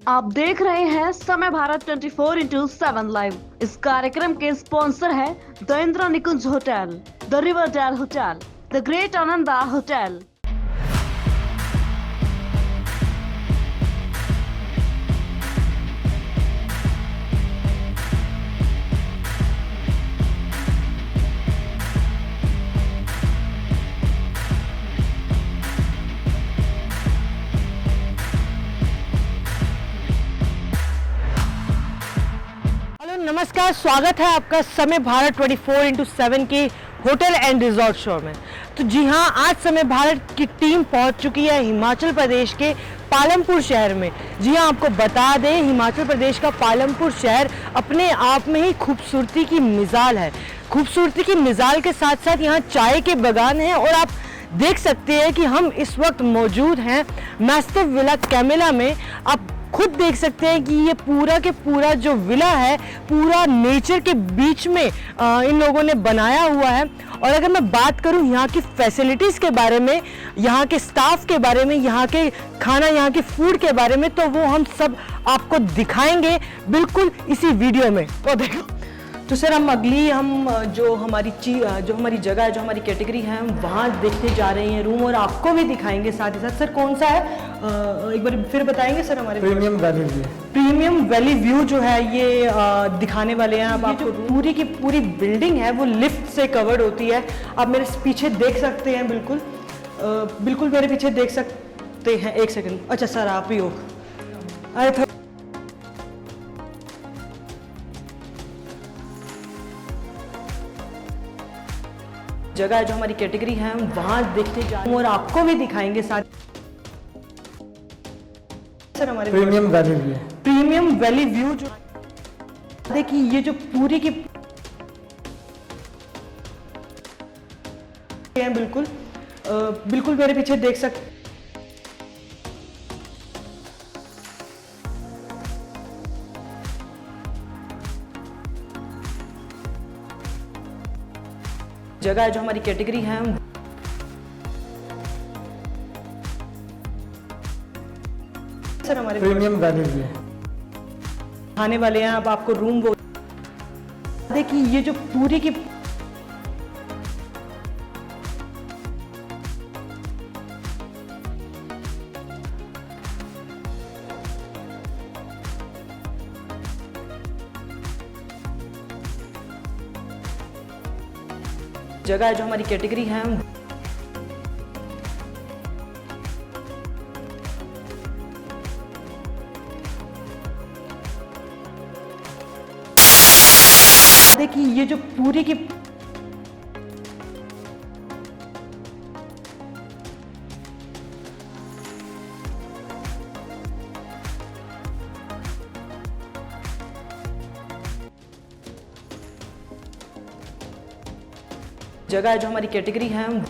आप देख रहे हैं समय भारत 24x7 लाइव। इस कार्यक्रम के स्पॉन्सर है the Indira Nikunj hotel, the Riverdale hotel, the great Ananda hotel. नमस्कार, स्वागत है आपका समय भारत 24x7 के होटल एंड रिजॉर्ट शो में। तो जी हाँ, आज समय भारत की टीम पहुंच चुकी है हिमाचल प्रदेश के पालमपुर शहर में। जी हाँ, आपको बता दें, हिमाचल प्रदेश का पालमपुर शहर अपने आप में ही खूबसूरती की मिसाल है। खूबसूरती की मिसाल के साथ साथ यहाँ चाय के बागान हैं और आप देख सकते हैं कि हम इस वक्त मौजूद हैं मैस्टिव विला कैमिला में। आप खुद देख सकते हैं कि ये पूरा के पूरा जो विला है पूरा नेचर के बीच में इन लोगों ने बनाया हुआ है। और अगर मैं बात करूं यहाँ की फैसिलिटीज़ के बारे में, यहाँ के स्टाफ के बारे में, यहाँ के खाना, यहाँ के फूड के बारे में, तो वो हम सब आपको दिखाएंगे बिल्कुल इसी वीडियो में। तो देखो, तो सर हम जो हमारी जगह है, जो हमारी कैटेगरी है, हम वहाँ देखते जा रहे हैं रूम, और आपको भी दिखाएंगे साथ ही साथ। सर कौन सा है, एक बार फिर बताएंगे सर? हमारे प्रीमियम वैली व्यू जो है ये दिखाने वाले हैं। अब आपको पूरी की पूरी बिल्डिंग है वो लिफ्ट से कवर्ड होती है। आप मेरे पीछे देख सकते हैं, बिल्कुल मेरे पीछे देख सकते हैं। एक सेकंड, अच्छा सर आप ही हो? अरे जगह है जो हमारी कैटेगरी है, हम वहाँ देखते जा रहे हैं और आपको भी दिखाएंगे साथ। सर हमारे प्रीमियम वैली व्यू जो देखिए, ये जो पूरी की हैं, बिल्कुल मेरे पीछे देख सकते। जगह है जो हमारी कैटेगरी है, हम सर हमारे प्रीमियम वैली व्यू आने वाले हैं। अब आपको रूम वो देखिए, ये जो पूरी की जगह है जो हमारी कैटेगरी है, हम देखिए, ये जो पूरी की जगह है जो हमारी कैटेगरी है, हम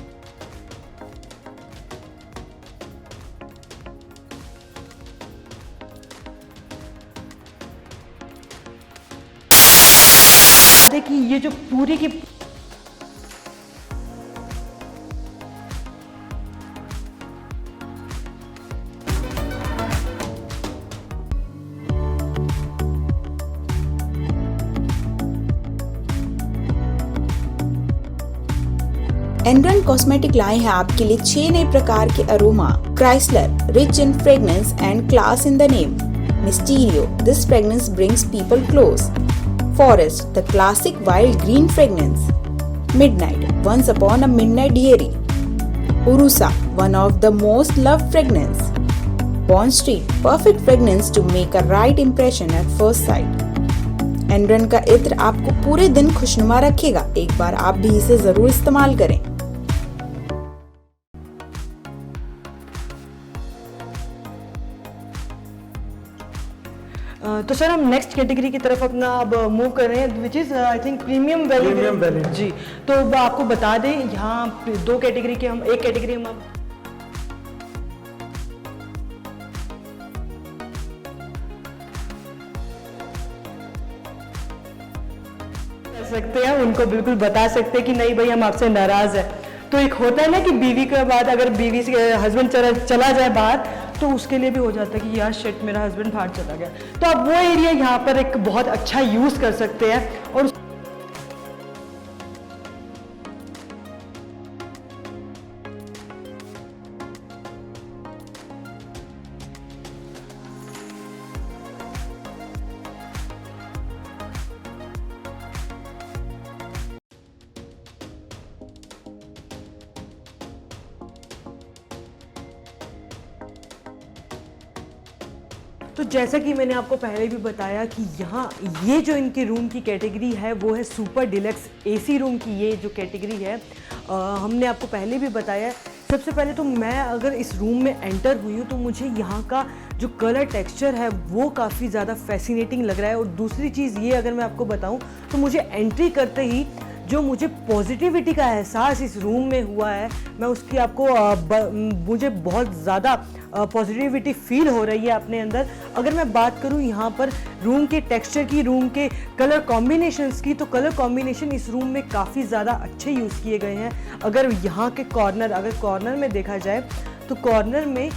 देखिए, ये जो पूरी की एनरन कॉस्मेटिक लाए हैं आपके लिए 6 नए प्रकार के aroma. Chrysler, rich in fragrance and class in the name. Mysterio, this fragrance brings people close. Forest, the classic wild green fragrance. Midnight, once upon a midnight dreary. उरुसा, one of the most loved fragrance. Bond Street, perfect fragrance to make a right impression at first sight. एनरन का इत्र आपको पूरे दिन खुशनुमा रखेगा। एक बार आप भी इसे जरूर इस्तेमाल करें। तो सर हम नेक्स्ट कैटेगरी की तरफ अपना अब मूव कर रहे हैं, which is I think premium valley. जी, तो आपको बता दें, यहाँ दो कैटेगरी के हम एक कैटेगरी हम कर सकते हैं, उनको बिल्कुल बता सकते हैं कि नहीं भाई हम आपसे नाराज है। तो एक होता है ना कि बीवी के बाद अगर बीवी से हस्बैंड चला जाए बाहर, तो उसके लिए भी हो जाता है कि यार शिट मेरा हस्बैंड बाहर चला गया, तो आप वो एरिया यहाँ पर एक बहुत अच्छा यूज़ कर सकते हैं। और तो जैसा कि मैंने आपको पहले भी बताया कि यहाँ ये जो इनके रूम की कैटेगरी है वो है सुपर डिलक्स एसी रूम की। ये जो कैटेगरी है हमने आपको पहले भी बताया। सबसे पहले तो मैं अगर इस रूम में एंटर हुई हूँ तो मुझे यहाँ का जो कलर टेक्सचर है वो काफ़ी ज़्यादा फैसिनेटिंग लग रहा है। और दूसरी चीज़ ये अगर मैं आपको बताऊँ तो मुझे एंट्री करते ही जो मुझे पॉजिटिविटी का एहसास इस रूम में हुआ है, मैं उसकी आपको मुझे बहुत ज़्यादा पॉजिटिविटी फील हो रही है अपने अंदर। अगर मैं बात करूं यहाँ पर रूम के टेक्सचर की, रूम के कलर कॉम्बिनेशंस की, तो कलर कॉम्बिनेशन इस रूम में काफ़ी ज़्यादा अच्छे यूज़ किए गए हैं। अगर यहाँ के अगर कॉर्नर में देखा जाए तो कॉर्नर में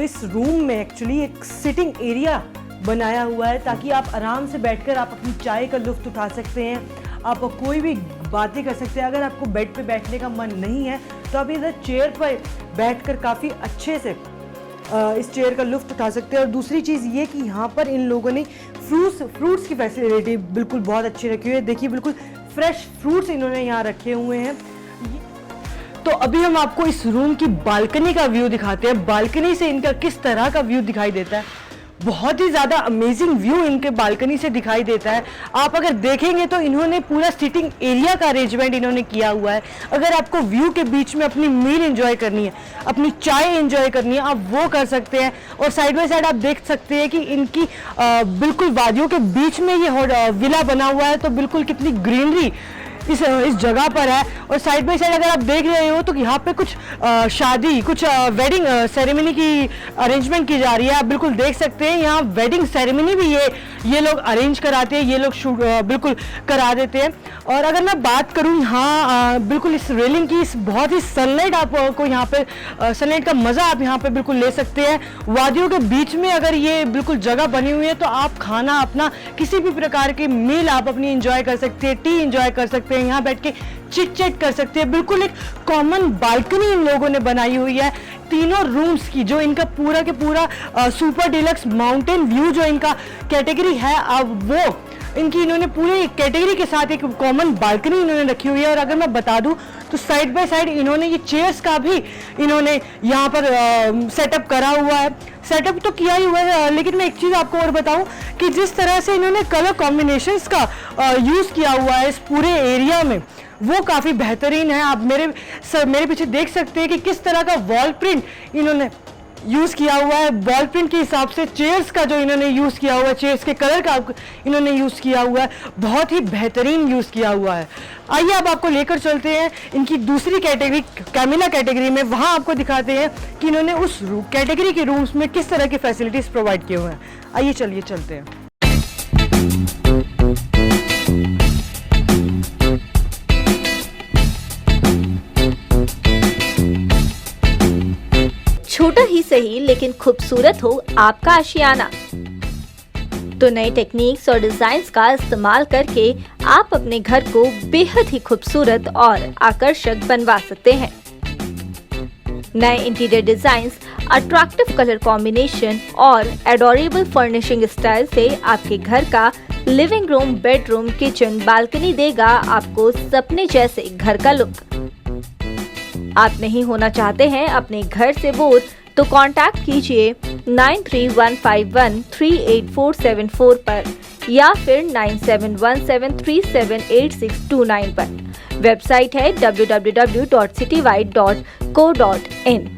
इस रूम में एक्चुअली एक सिटिंग एरिया बनाया हुआ है ताकि आप आराम से बैठकर आप अपनी चाय का लुत्फ़ उठा सकते हैं, आप कोई भी बातें कर सकते हैं। अगर आपको बेड पे बैठने का मन नहीं है तो आप इधर चेयर पर बैठकर काफ़ी अच्छे से इस चेयर का लुत्फ़ उठा सकते हैं। और दूसरी चीज़ ये कि यहाँ पर इन लोगों ने फ्रूट्स की फैसिलिटी बिल्कुल बहुत अच्छी रखी हुई है। देखिए बिल्कुल फ्रेश फ्रूट्स इन्होंने यहाँ रखे हुए हैं। तो अभी हम आपको इस रूम की बालकनी का व्यू दिखाते हैं। बालकनी से इनका किस तरह का व्यू दिखाई देता है, बहुत ही ज़्यादा अमेजिंग व्यू इनके बालकनी से दिखाई देता है। आप अगर देखेंगे तो इन्होंने पूरा सिटिंग एरिया का अरेंजमेंट इन्होंने किया हुआ है। अगर आपको व्यू के बीच में अपनी मील एंजॉय करनी है, अपनी चाय एंजॉय करनी है, आप वो कर सकते हैं। और साइड बाय साइड आप देख सकते हैं कि इनकी बिल्कुल वादियों के बीच में ये विला बना हुआ है, तो बिल्कुल कितनी ग्रीनरी इस जगह पर है। और साइड बाय साइड अगर आप देख रहे हो तो यहाँ पे कुछ शादी, कुछ वेडिंग सेरेमनी की अरेंजमेंट की जा रही है। आप बिल्कुल देख सकते हैं यहाँ वेडिंग सेरेमनी भी ये लोग अरेंज कराते हैं, ये लोग बिल्कुल करा देते हैं। और अगर मैं बात करूँ यहाँ बिल्कुल इस रेलिंग की, इस बहुत ही सनलाइट आपको यहाँ पे सनलाइट का मज़ा आप यहाँ पे बिल्कुल ले सकते हैं। वादियों के बीच में अगर ये बिल्कुल जगह बनी हुई है तो आप खाना अपना किसी भी प्रकार की मील आप अपनी एंजॉय कर सकते हैं, टी एंजॉय कर सकते हैं, यहाँ बैठ के चिट चैट कर सकते हैं। बिल्कुल एक कॉमन बालकनी इन लोगों ने बनाई हुई है तीनों रूम्स की। जो इनका पूरा के पूरा सुपर डिलक्स माउंटेन व्यू जो इनका कैटेगरी है, अब वो इनकी इन्होंने पूरे कैटेगरी के साथ एक कॉमन बालकनी इन्होंने रखी हुई है। और अगर मैं बता दूं तो साइड बाय साइड इन्होंने ये चेयर्स का भी इन्होंने यहाँ पर सेटअप करा हुआ है। सेटअप तो किया ही हुआ है, लेकिन मैं एक चीज़ आपको और बताऊं कि जिस तरह से इन्होंने कलर कॉम्बिनेशंस का यूज़ किया हुआ है इस पूरे एरिया में, वो काफ़ी बेहतरीन है। आप मेरे पीछे देख सकते हैं कि किस तरह का वॉल प्रिंट इन्होंने यूज़ किया हुआ है। वॉल प्रिंट के हिसाब से चेयर्स का जो इन्होंने यूज़ किया हुआ है, चेयर्स के कलर का इन्होंने यूज़ किया हुआ है, बहुत ही बेहतरीन यूज़ किया हुआ है। आइए अब आपको लेकर चलते हैं इनकी दूसरी कैटेगरी, कैमिला कैटेगरी में। वहाँ आपको दिखाते हैं कि इन्होंने उस कैटेगरी के रूम्स में किस तरह की फैसिलिटीज़ प्रोवाइड किए हुए हैं। आइए चलिए चलते हैं। छोटा ही सही लेकिन खूबसूरत हो आपका आशियाना, तो नई टेक्निक्स और डिजाइन्स का इस्तेमाल करके आप अपने घर को बेहद ही खूबसूरत और आकर्षक बनवा सकते हैं। नए interior designs, attractive colour combination और एडोरेबल फर्निशिंग स्टाइल से आपके घर का living room, bedroom, kitchen, balcony देगा आपको सपने जैसे घर का लुक। आप नहीं होना चाहते हैं अपने घर से बोर, तो कांटेक्ट कीजिए 9315138474 पर या फिर 9717378629 पर। वेबसाइट है www.citywide.co.in।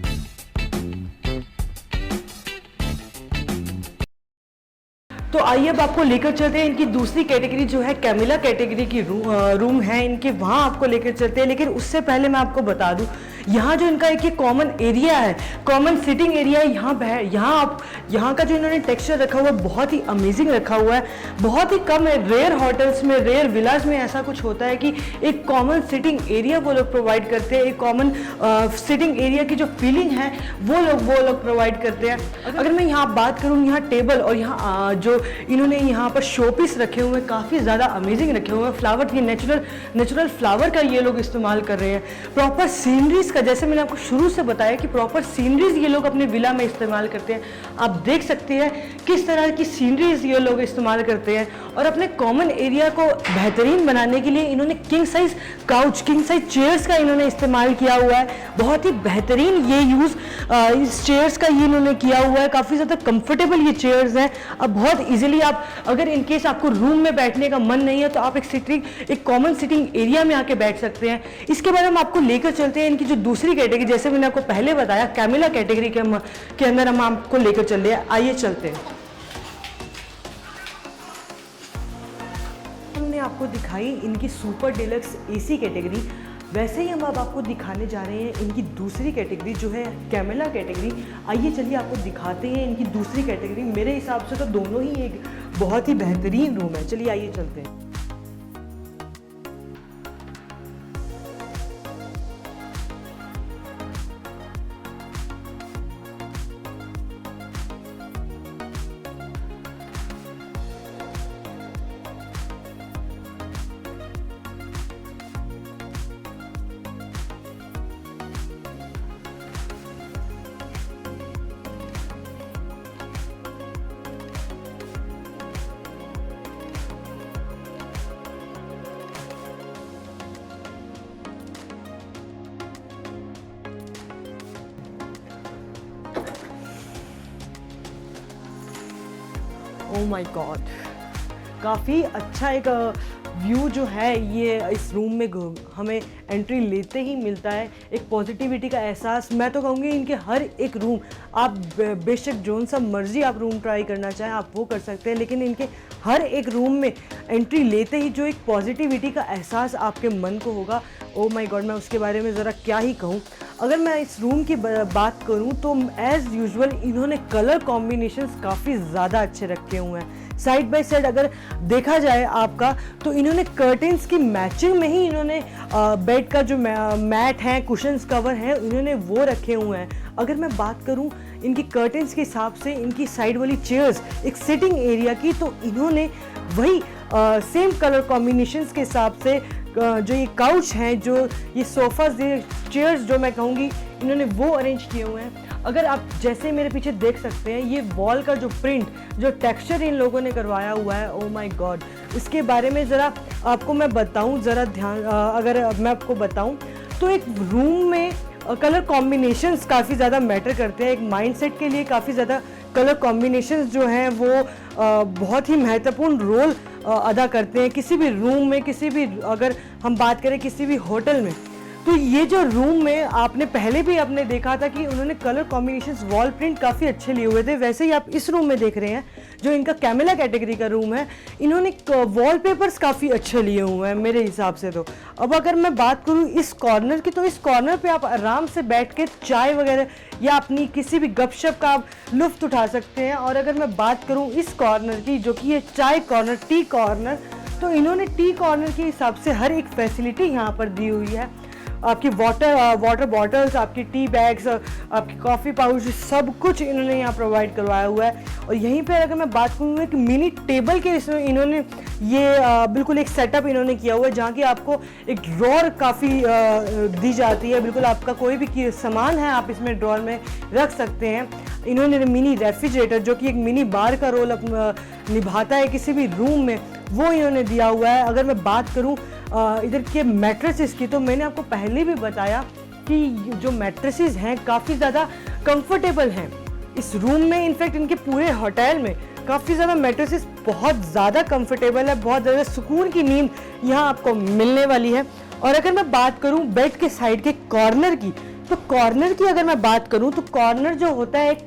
तो आइए अब आपको लेकर चलते हैं इनकी दूसरी कैटेगरी जो है कैमिला कैटेगरी की रूम है इनके, वहाँ आपको लेकर चलते हैं। लेकिन उससे पहले मैं आपको बता दूं यहाँ जो इनका एक कॉमन एरिया है, कॉमन सिटिंग एरिया है, यहाँ का जो इन्होंने टेक्सचर रखा हुआ है बहुत ही अमेजिंग रखा हुआ है। बहुत ही कम है, रेयर होटल्स में, रेयर विलास में ऐसा कुछ होता है कि एक कॉमन सिटिंग एरिया वो लोग प्रोवाइड करते हैं, एक कॉमन सिटिंग एरिया की जो फीलिंग है वो लोग प्रोवाइड करते हैं। अगर मैं यहाँ बात करूँ, यहाँ टेबल और यहाँ जो इन्होंने यहाँ पर शोपीस रखे हुए हैं काफ़ी ज़्यादा अमेजिंग रखे हुए हैं। फ्लावर की नेचुरल फ्लावर का ये लोग इस्तेमाल कर रहे हैं। प्रॉपर सीनरीज का, जैसे मैंने आपको शुरू से बताया कि प्रॉपर सीनरीज ये लोग अपने विला में इस्तेमाल करते हैं। आप देख सकते हैं किस तरह की सीनरीज ये लोग इस्तेमाल करते हैं। और अपने कॉमन एरिया को बेहतरीन बनाने के लिए इन्होंने king size couch, king size chairs का इन्होंने इस्तेमाल किया हुआ है। बहुत ही बेहतरीन ये यूज़ इस चेयर्स का ये इन्होंने किया हुआ है। काफ़ी ज़्यादा कंफर्टेबल ये चेयर्स हैं। अब बहुत इजीली आप, अगर इन केस आपको रूम में बैठने का मन नहीं है तो आप एक कॉमन सिटिंग एरिया में आके बैठ सकते हैं। इसके बाद हम आपको लेकर चलते हैं इनकी जो दूसरी कैटेगरी, जैसे मैंने आपको पहले बताया कैमिला कैटेगरी के अंदर हम आपको लेकर चल रहे हैं। आइए चलते हैं। हमने आपको दिखाई इनकी सुपर डिलक्स एसी कैटेगरी, वैसे ही हम अब आपको दिखाने जा रहे हैं इनकी दूसरी कैटेगरी जो है कैमिला कैटेगरी। आइए चलिए आपको दिखाते हैं इनकी दूसरी कैटेगरी। मेरे हिसाब से तो दोनों ही एक बहुत ही बेहतरीन रूम है। चलिए आइए चलते हैं। ओह माय गॉड, काफ़ी अच्छा एक व्यू जो है ये इस रूम में हमें एंट्री लेते ही मिलता है। एक पॉजिटिविटी का एहसास, मैं तो कहूँगी इनके हर एक रूम, आप बेशक जोन सा मर्जी आप रूम ट्राई करना चाहें आप वो कर सकते हैं, लेकिन इनके हर एक रूम में एंट्री लेते ही जो एक पॉजिटिविटी का एहसास आपके मन को होगा, ओह माय गॉड, मैं उसके बारे में ज़रा क्या ही कहूँ। अगर मैं इस रूम की बात करूँ तो एज़ यूजुअल इन्होंने कलर कॉम्बिनेशंस काफ़ी ज़्यादा अच्छे रखे हुए हैं। साइड बाय साइड अगर देखा जाए आपका तो इन्होंने कर्टेंस की मैचिंग में ही इन्होंने बेड का जो मैट है, कुशन्स कवर हैं, इन्होंने वो रखे हुए हैं। अगर मैं बात करूं इनकी कर्टेंस के हिसाब से, इनकी साइड वाली चेयर्स एक सिटिंग एरिया की, तो इन्होंने वही सेम कलर कॉम्बिनेशंस के हिसाब से जो ये काउच हैं, जो ये सोफ़ाज, ये चेयर्स जो मैं कहूँगी इन्होंने वो अरेंज किए हुए हैं। अगर आप जैसे मेरे पीछे देख सकते हैं ये वॉल का जो प्रिंट, जो टेक्सचर इन लोगों ने करवाया हुआ है, ओह माय गॉड, इसके बारे में ज़रा आपको मैं बताऊं, ज़रा ध्यान, अगर मैं आपको बताऊं तो एक रूम में कलर कॉम्बिनेशंस काफ़ी ज़्यादा मैटर करते हैं। एक माइंडसेट के लिए काफ़ी ज़्यादा कलर कॉम्बिनेशंस जो हैं वो बहुत ही महत्वपूर्ण रोल अदा करते हैं किसी भी रूम में, किसी भी, अगर हम बात करें किसी भी होटल में। तो ये जो रूम में आपने पहले भी आपने देखा था कि उन्होंने कलर कॉम्बिनेशंस, वॉल प्रिंट काफ़ी अच्छे लिए हुए थे, वैसे ही आप इस रूम में देख रहे हैं जो इनका कैमिला कैटेगरी का रूम है, इन्होंने वॉलपेपर्स काफ़ी अच्छे लिए हुए हैं मेरे हिसाब से। तो अब अगर मैं बात करूँ इस कॉर्नर की, तो इस कॉर्नर पे आप आराम से बैठ के चाय वगैरह या अपनी किसी भी गपशप का आप लुफ्त उठा सकते हैं। और अगर मैं बात करूँ इस कॉर्नर की, जो कि ये चाय कॉर्नर, टी कॉर्नर, तो इन्होंने टी कॉर्नर के हिसाब से हर एक फैसिलिटी यहाँ पर दी हुई है। आपकी वाटर बॉटल्स, आपकी टी बैग्स, आपकी कॉफ़ी पाउच, सब कुछ इन्होंने यहाँ प्रोवाइड करवाया हुआ है। और यहीं पर अगर मैं बात करूँ एक मिनी टेबल के, इसमें इन्होंने ये बिल्कुल एक सेटअप इन्होंने किया हुआ है जहाँ की आपको एक ड्रॉर काफ़ी दी जाती है। बिल्कुल आपका कोई भी सामान है आप इसमें ड्रॉर में रख सकते हैं। इन्होंने मिनी रेफ्रिजरेटर, जो कि एक मिनी बार का रोल निभाता है किसी भी रूम में, वो इन्होंने दिया हुआ है। अगर मैं बात करूँ इधर के मैट्रेसेस की, तो मैंने आपको पहले भी बताया कि जो मैट्रेसेस हैं काफ़ी ज़्यादा कंफर्टेबल हैं इस रूम में। इनफैक्ट इनके पूरे होटल में काफ़ी ज़्यादा मैट्रेसेस बहुत ज़्यादा कंफर्टेबल है, बहुत ज़्यादा सुकून की नींद यहाँ आपको मिलने वाली है। और अगर मैं बात करूँ बेड के साइड के कॉर्नर की, तो कॉर्नर की अगर मैं बात करूँ तो कॉर्नर जो होता है एक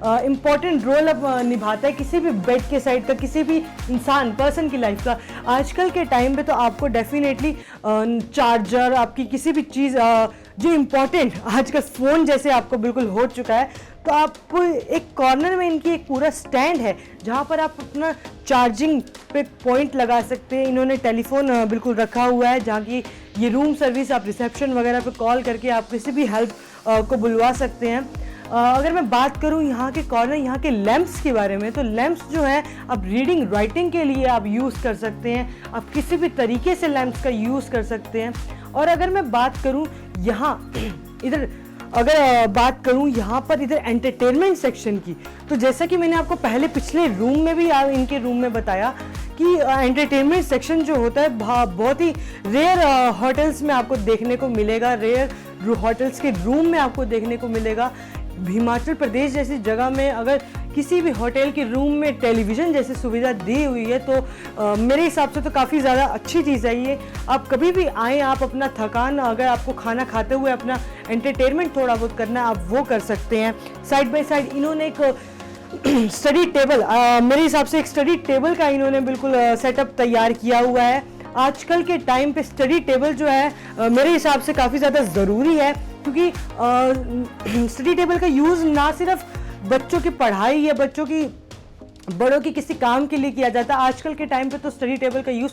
इम्पॉर्टेंट रोल अब निभाता है किसी भी बेड के साइड का, किसी भी इंसान, पर्सन की लाइफ का। आजकल के टाइम पे तो आपको डेफिनेटली चार्जर, आपकी किसी भी चीज़ जो इम्पोर्टेंट आजकल फ़ोन जैसे आपको बिल्कुल हो चुका है, तो आपको एक कॉर्नर में इनकी एक पूरा स्टैंड है जहाँ पर आप अपना चार्जिंग पे पॉइंट लगा सकते हैं। इन्होंने टेलीफोन बिल्कुल रखा हुआ है जहाँ की ये रूम सर्विस, आप रिसेप्शन वगैरह पे कॉल करके आप किसी भी हेल्प को बुलवा सकते हैं। अगर मैं बात करूं यहाँ के कॉर्नर, यहाँ के लैंप्स के बारे में, तो लैंप्स जो हैं आप रीडिंग राइटिंग के लिए आप यूज़ कर सकते हैं, आप किसी भी तरीके से लैंप्स का यूज़ कर सकते हैं। और अगर मैं बात करूं यहाँ इधर यहाँ पर इधर एंटरटेनमेंट सेक्शन की, तो जैसा कि मैंने आपको पहले पिछले रूम में भी इनके रूम में बताया कि एंटरटेनमेंट सेक्शन जो होता है बहुत ही रेयर होटल्स में आपको देखने को मिलेगा, रेयर होटल्स के रूम में आपको देखने को मिलेगा। हिमाचल प्रदेश जैसी जगह में अगर किसी भी होटल के रूम में टेलीविज़न जैसी सुविधा दी हुई है तो मेरे हिसाब से तो काफ़ी ज़्यादा अच्छी चीज़ है ये। आप कभी भी आएँ, आप अपना थकान, अगर आपको खाना खाते हुए अपना एंटरटेनमेंट थोड़ा बहुत करना है, आप वो कर सकते हैं। साइड बाय साइड इन्होंने एक स्टडी टेबल, मेरे हिसाब से एक स्टडी टेबल का इन्होंने बिल्कुल सेटअप तैयार किया हुआ है। आजकल के टाइम पे स्टडी टेबल जो है मेरे हिसाब से काफ़ी ज़्यादा ज़रूरी है, क्योंकि स्टडी टेबल का यूज़ ना सिर्फ बच्चों की पढ़ाई या बड़ों की किसी काम के लिए किया जाता है। आजकल के टाइम पे तो स्टडी टेबल का यूज़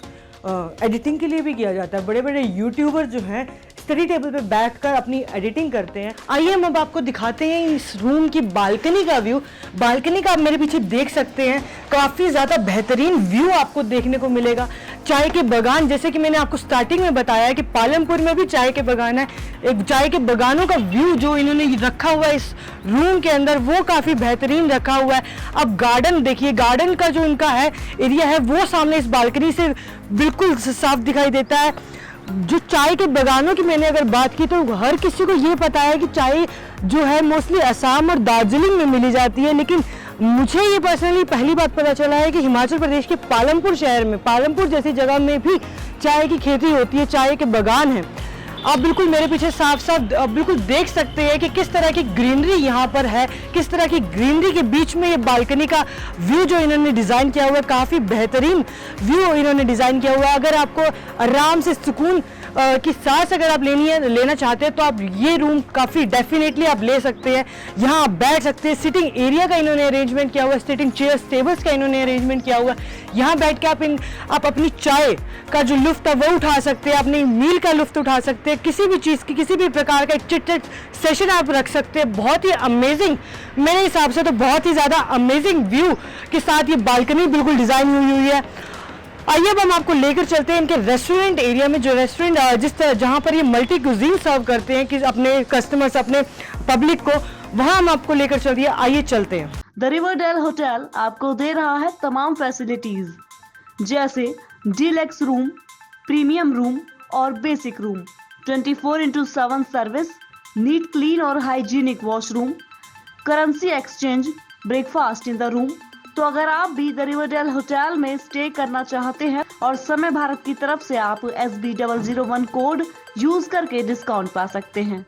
एडिटिंग के लिए भी किया जाता है। बड़े बड़े यूट्यूबर जो हैं स्टडी टेबल पे बैठकर अपनी एडिटिंग करते हैं। आइए हम अब आपको दिखाते हैं इस रूम की बालकनी का व्यू। बालकनी का आप मेरे पीछे देख सकते हैं, काफ़ी ज़्यादा बेहतरीन व्यू आपको देखने को मिलेगा। चाय के बागान, जैसे कि मैंने आपको स्टार्टिंग में बताया है कि पालमपुर में भी चाय के बागान है। एक चाय के बागानों का व्यू जो इन्होंने रखा हुआ है इस रूम के अंदर, वो काफ़ी बेहतरीन रखा हुआ है। अब गार्डन देखिए, गार्डन का जो इनका है एरिया है वो सामने इस बालकनी से बिल्कुल साफ दिखाई देता है। जो चाय के बागानों की मैंने अगर बात की तो हर किसी को ये पता है कि चाय जो है मोस्टली असम और दार्जिलिंग में मिली जाती है, लेकिन मुझे ये पर्सनली पहली बात पता चला है कि हिमाचल प्रदेश के पालमपुर शहर में, पालमपुर जैसी जगह में भी चाय की खेती होती है, चाय के बागान हैं। आप बिल्कुल मेरे पीछे साफ साफ बिल्कुल देख सकते हैं कि किस तरह की ग्रीनरी यहाँ पर है, किस तरह की ग्रीनरी के बीच में ये बालकनी का व्यू जो इन्होंने डिज़ाइन किया हुआ है, काफ़ी बेहतरीन व्यू इन्होंने डिज़ाइन किया हुआ है। अगर आपको आराम से सुकून की सांस अगर आप लेना चाहते हैं तो आप ये रूम काफ़ी डेफिनेटली आप ले सकते हैं। यहाँ आप बैठ सकते हैं, सिटिंग एरिया का इन्होंने अरेंजमेंट किया हुआ है, सिटिंग चेयर्स टेबल्स का इन्होंने अरेंजमेंट किया हुआ है। यहाँ बैठ के आप अपनी चाय का जो लुफ्त है वो उठा सकते हैं, अपनी मील का लुफ्त उठा सकते हैं, किसी भी चीज़ की, किसी भी प्रकार का एक चिट सेशन आप रख सकते हैं। बहुत ही अमेजिंग, मेरे हिसाब से तो बहुत ही ज़्यादा अमेजिंग व्यू के साथ ये बालकनी बिल्कुल डिज़ाइन हुई है। आइए अब हम आपको लेकर चलते हैं इनके रेस्टोरेंट एरिया में, जो रेस्टोरेंट जहाँ पर ये मल्टी कुजीन सर्व करते हैं कि अपने कस्टमर्स, अपने पब्लिक को, वहाँ हम आपको लेकर चलते हैं। आइए चलते हैं। द रिवरडेल होटल आपको दे रहा है तमाम फैसिलिटीज जैसे डीलक्स रूम, प्रीमियम रूम और basic room, 24/7 service, neat clean और hygienic washroom, currency exchange, breakfast in the room. तो अगर आप भी द रिवरडेल होटल में स्टे करना चाहते हैं और समय भारत की तरफ से आप SB001 कोड यूज करके डिस्काउंट पा सकते हैं।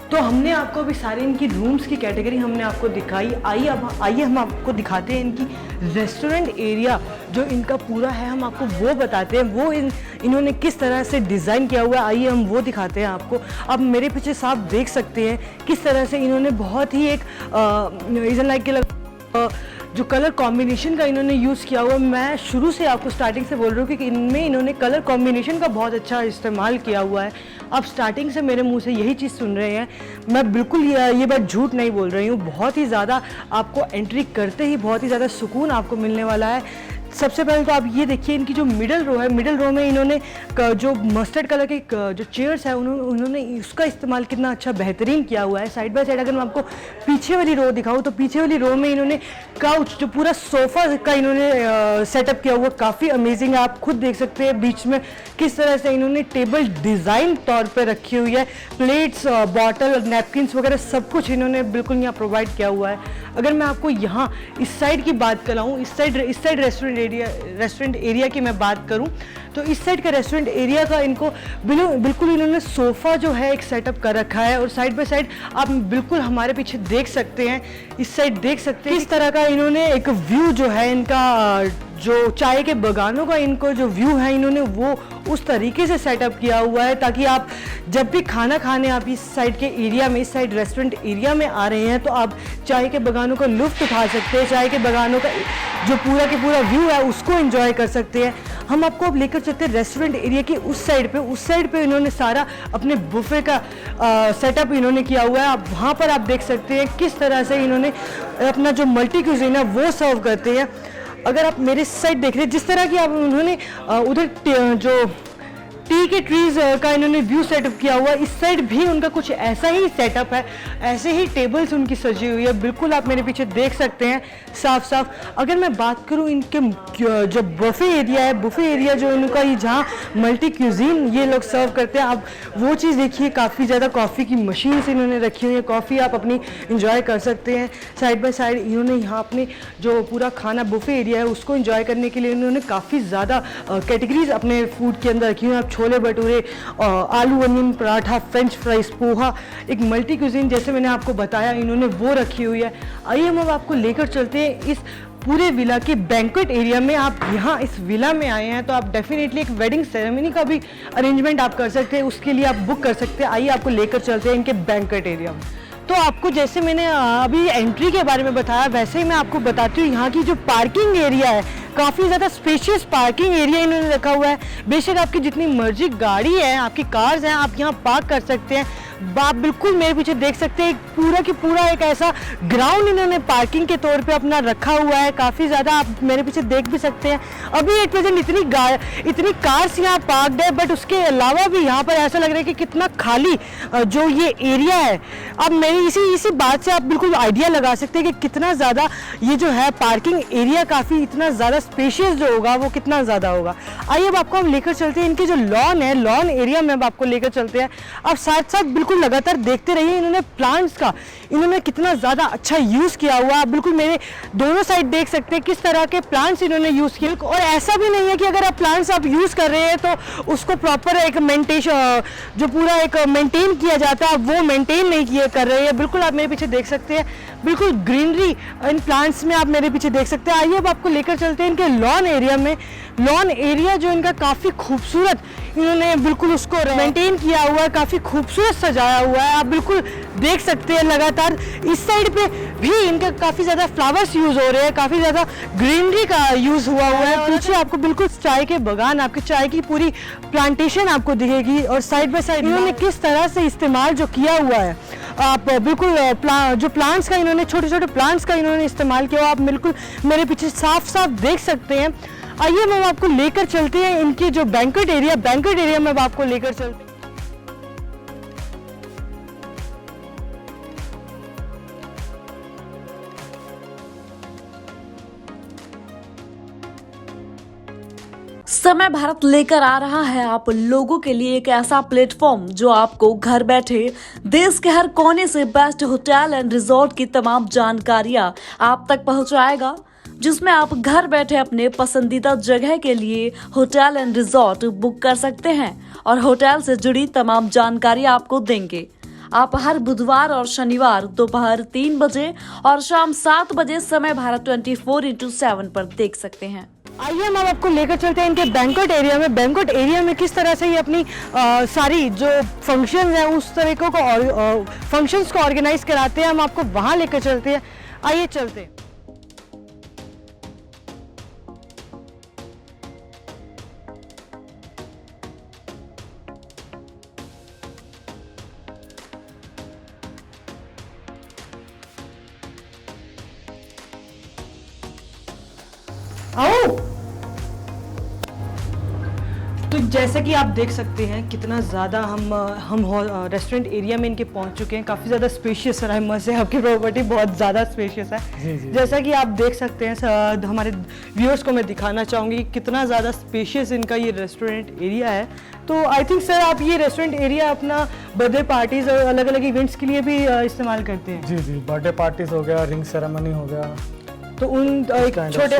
तो हमने आपको अभी सारी इनकी रूम्स की कैटेगरी हमने आपको दिखाई। आइए हम आपको दिखाते हैं इनकी रेस्टोरेंट एरिया जो इनका पूरा है, हम आपको वो बताते हैं, वो इन्होंने किस तरह से डिज़ाइन किया हुआ है। आइए हम वो दिखाते हैं आपको। आप मेरे पीछे साफ देख सकते हैं किस तरह से इन्होंने बहुत ही एक जो कलर कॉम्बिनेशन का इन्होंने यूज़ किया हुआ। मैं शुरू से आपको स्टार्टिंग से बोल रही हूँ कि इनमें इन्होंने कलर कॉम्बिनेशन का बहुत अच्छा इस्तेमाल किया हुआ है। आप स्टार्टिंग से मेरे मुंह से यही चीज़ सुन रहे हैं, मैं बिल्कुल ये बात झूठ नहीं बोल रही हूँ। बहुत ही ज़्यादा आपको एंट्री करते ही बहुत ही ज़्यादा सुकून आपको मिलने वाला है। सबसे पहले तो आप ये देखिए इनकी जो मिडल रो है, मिडल रो में इन्होंने जो मस्टर्ड कलर के जो चेयर्स है उन्होंने उसका इस्तेमाल कितना अच्छा बेहतरीन किया हुआ है। साइड बाय साइड अगर मैं आपको पीछे वाली रो दिखाऊं तो पीछे वाली रो में इन्होंने काउच, जो पूरा सोफ़ा का इन्होंने सेटअप किया हुआ, काफ़ी अमेजिंग है। आप खुद देख सकते हैं बीच में किस तरह से इन्होंने टेबल डिज़ाइन तौर पर रखी हुई है। प्लेट्स, बॉटल, नैपकिन्स वगैरह सब कुछ इन्होंने बिल्कुल यहाँ प्रोवाइड किया हुआ है। अगर मैं आपको यहाँ इस साइड की बात कराऊँ, इस साइड रेस्टोरेंट एरिया की मैं बात करूँ तो इस साइड का रेस्टोरेंट एरिया का इनको बिल्कुल इन्होंने सोफ़ा जो है एक सेटअप कर रखा है, और साइड बाय साइड आप बिल्कुल हमारे पीछे देख सकते हैं, इस साइड देख सकते हैं किस तरह का इन्होंने एक व्यू जो है इनका, जो चाय के बागानों का इनको जो व्यू है इन्होंने वो उस तरीके से सेटअप किया हुआ है, ताकि आप जब भी खाना खाने आप इस साइड के एरिया में, इस साइड रेस्टोरेंट एरिया में आ रहे हैं, तो आप चाय के बागानों का लुत्फ़ उठा सकते हैं, चाय के बागानों का जो पूरा के पूरा व्यू है उसको एंजॉय कर सकते हैं। हम आपको अब लेकर चलते हैं रेस्टोरेंट एरिया की उस साइड पे इन्होंने सारा अपने बुफे का सेटअप इन्होंने किया हुआ है। आप वहाँ पर आप देख सकते हैं किस तरह से इन्होंने अपना जो मल्टी क्यूजीन है वो सर्व करते हैं। अगर आप मेरे साइड देख रहे हैं, जिस तरह की आप उन्होंने उधर जो टी के ट्रीज का इन्होंने व्यू सेटअप किया हुआ है, इस साइड भी उनका कुछ ऐसा ही सेटअप है, ऐसे ही टेबल्स उनकी सजी हुई है, बिल्कुल आप मेरे पीछे देख सकते हैं साफ साफ। अगर मैं बात करूं इनके जो बुफे एरिया है, बुफे एरिया जो उनका ये जहां मल्टी क्यूजीन ये लोग सर्व करते हैं, आप वो चीज़ देखिए, काफ़ी ज़्यादा कॉफ़ी की मशीन्स इन्होंने रखी हुई है, कॉफ़ी आप अपनी इंजॉय कर सकते हैं। साइड बाय साइड इन्होंने यहाँ अपने जो पूरा खाना बुफे एरिया है उसको इंजॉय करने के लिए इन्होंने काफ़ी ज़्यादा कैटेगरीज अपने फूड के अंदर रखी हुई हैं। छोले भटूरे, आलू onion paratha, French fries, poha, एक मल्टी क्यूजीन जैसे मैंने आपको बताया इन्होंने वो रखी हुई है। आइए हम अब आपको लेकर चलते हैं इस पूरे विला के बैंक्वेट एरिया में। आप यहाँ इस विला में आए हैं तो आप डेफिनेटली एक वेडिंग सेरेमनी का भी अरेंजमेंट आप कर सकते हैं, उसके लिए आप बुक कर सकते हैं। आइए आपको लेकर चलते हैं इनके बैंक्वेट एरिया में। तो आपको जैसे मैंने अभी एंट्री के बारे में बताया, वैसे ही मैं आपको बताती हूँ यहाँ की जो पार्किंग एरिया है, काफ़ी ज़्यादा स्पेशियस पार्किंग एरिया इन्होंने रखा हुआ है। बेशक आपकी जितनी मर्जी गाड़ी है, आपकी कार्स हैं, आप यहाँ पार्क कर सकते हैं। आप बिल्कुल मेरे पीछे देख सकते हैं, पूरा की पूरा एक ऐसा ग्राउंड इन्होंने पार्किंग के तौर पे अपना रखा हुआ है। काफ़ी ज़्यादा आप मेरे पीछे देख भी सकते हैं। अभी एट प्रेजेंट इतनी कार्स यहाँ पार्कड है, बट उसके अलावा भी यहाँ पर ऐसा लग रहा है कि कितना खाली जो ये एरिया है। अब मेरी इसी बात से आप बिल्कुल आइडिया लगा सकते हैं कि कितना ज़्यादा ये जो है पार्किंग एरिया काफ़ी इतना ज़्यादा स्पेशियस जो होगा वो कितना ज़्यादा होगा। आइए अब आपको हम लेकर चलते हैं इनके जो लॉन है, लॉन एरिया में अब आपको लेकर चलते हैं। अब साथ साथ बिल्कुल लगातार देखते रहिए इन्होंने प्लांट्स का इन्होंने कितना ज़्यादा अच्छा यूज़ किया हुआ। आप बिल्कुल मेरे दोनों साइड देख सकते हैं किस तरह के प्लांट्स इन्होंने यूज़ किए। और ऐसा भी नहीं है कि अगर आप प्लांट्स आप यूज़ कर रहे हैं तो उसको प्रॉपर एक जो पूरा एक मेंटेन किया जाता है वो मेंटेन नहीं कर रहे हैं। बिल्कुल आप मेरे पीछे देख सकते हैं, बिल्कुल ग्रीनरी इन प्लांट्स में आप मेरे पीछे देख सकते हैं। आइए अब आपको लेकर चलते हैं इनके लॉन एरिया में। लॉन एरिया जो इनका काफ़ी खूबसूरत इन्होंने बिल्कुल उसको मेंटेन किया हुआ है, काफ़ी खूबसूरत सजाया हुआ है। आप बिल्कुल देख सकते हैं लगातार इस साइड पे भी इनका काफ़ी ज़्यादा फ्लावर्स यूज़ हो रहे हैं, काफ़ी ज़्यादा ग्रीनरी का यूज़ हुआ है। पीछे आपको बिल्कुल चाय के बागान, आपके चाय की पूरी प्लांटेशन आपको दिखेगी। और साइड बाय साइड इन्होंने किस तरह से इस्तेमाल जो किया हुआ है, आप बिल्कुल जो प्लांट्स का इन्होंने छोटे छोटे प्लांट्स का इन्होंने इस्तेमाल किया हुआ, आप बिल्कुल मेरे पीछे साफ साफ देख सकते हैं। आइए हम आपको लेकर चलते हैं इनके जो बैंक्वेट एरिया में अब आपको लेकर चलते हैं। समय भारत लेकर आ रहा है आप लोगों के लिए एक ऐसा प्लेटफॉर्म जो आपको घर बैठे देश के हर कोने से बेस्ट होटल एंड रिजॉर्ट की तमाम जानकारियां आप तक पहुंचाएगा, जिसमें आप घर बैठे अपने पसंदीदा जगह के लिए होटल एंड रिजॉर्ट बुक कर सकते हैं और होटल से जुड़ी तमाम जानकारी आपको देंगे। आप हर बुधवार और शनिवार दोपहर 3 बजे और शाम 7 बजे समय भारत 24x7 पर देख सकते हैं। आइए हम अब आपको लेकर चलते हैं इनके बैंक्वेट एरिया में। बैंक्वेट एरिया में किस तरह से ये अपनी सारी जो फंक्शंस हैं उस तरीकों को फंक्शंस को ऑर्गेनाइज कराते हैं, हम आपको वहाँ लेकर चलते हैं। आइए चलते हैं। आओ। तो जैसा कि आप देख सकते हैं कितना ज़्यादा हम रेस्टोरेंट एरिया में इनके पहुंच चुके हैं। काफ़ी ज़्यादा स्पेशियस है, मस्त से आपकी प्रॉपर्टी बहुत ज़्यादा स्पेशियस है। जी। जैसा कि आप देख सकते हैं, हमारे व्यूअर्स को मैं दिखाना चाहूँगी कितना ज़्यादा स्पेशियस इनका ये रेस्टोरेंट एरिया है। तो आई थिंक सर आप ये रेस्टोरेंट एरिया अपना बर्थडे पार्टीज़ और अलग अलग इवेंट्स के लिए भी इस्तेमाल करते हैं? जी, बर्थडे पार्टीज़ हो गया, रिंग सेरेमनी हो गया, तो उन छोटे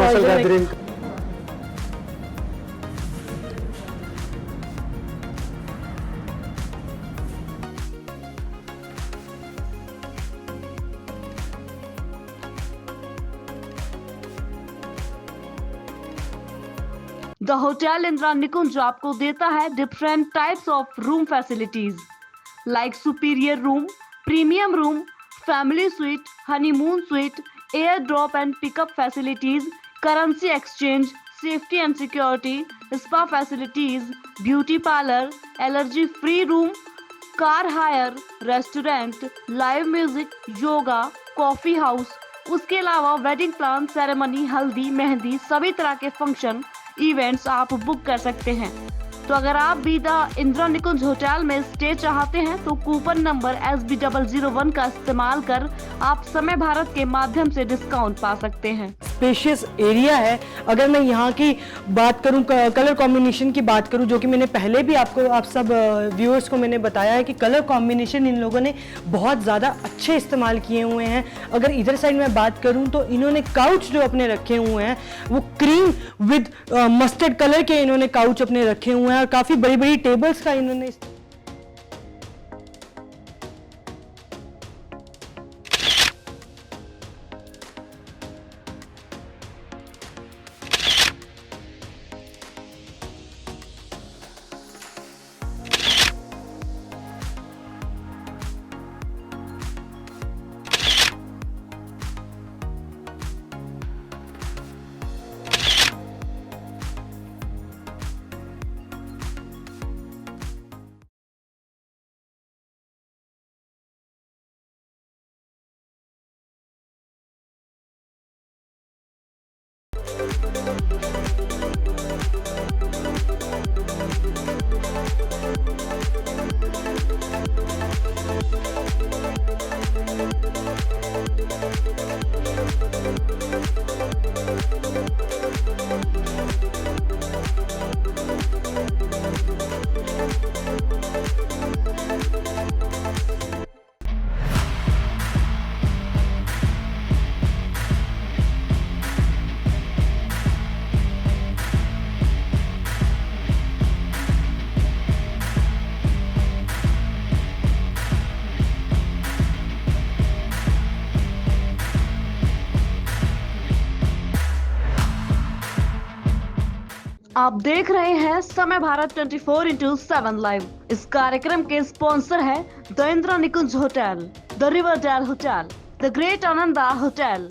द होटल इंदिरा निकुंज आपको देता है different types of room facilities like superior room, premium room, family suite, honeymoon suite, air drop and pickup facilities, currency exchange, safety and security, spa facilities, beauty parlour, allergy free room, car hire, restaurant, live music, yoga, coffee house. उसके अलावा wedding plan, ceremony, हल्दी, मेहंदी, सभी तरह के function events आप book कर सकते हैं। तो अगर आप भी द इंदिरा निकुंज होटल में स्टे चाहते हैं तो कूपन नंबर SB001 का इस्तेमाल कर आप समय भारत के माध्यम से डिस्काउंट पा सकते हैं। स्पेशियस एरिया है। अगर मैं यहाँ की बात करूँ, कलर कॉम्बिनेशन की बात करूँ, जो कि मैंने पहले भी आप सब व्यूअर्स को मैंने बताया है कि कलर कॉम्बिनेशन इन लोगों ने बहुत ज़्यादा अच्छे इस्तेमाल किए हुए हैं। अगर इधर साइड में बात करूँ तो इन्होंने काउच जो अपने रखे हुए हैं वो क्रीम विद मस्टर्ड कलर के इन्होंने काउच अपने रखे हुए हैं और काफ़ी बड़ी बड़ी टेबल्स का इन्होंने आप देख रहे हैं समय भारत 24x7 लाइव। इस कार्यक्रम के स्पॉन्सर है the Indira Nikunj hotel, the Riverdale hotel, the great Ananda hotel,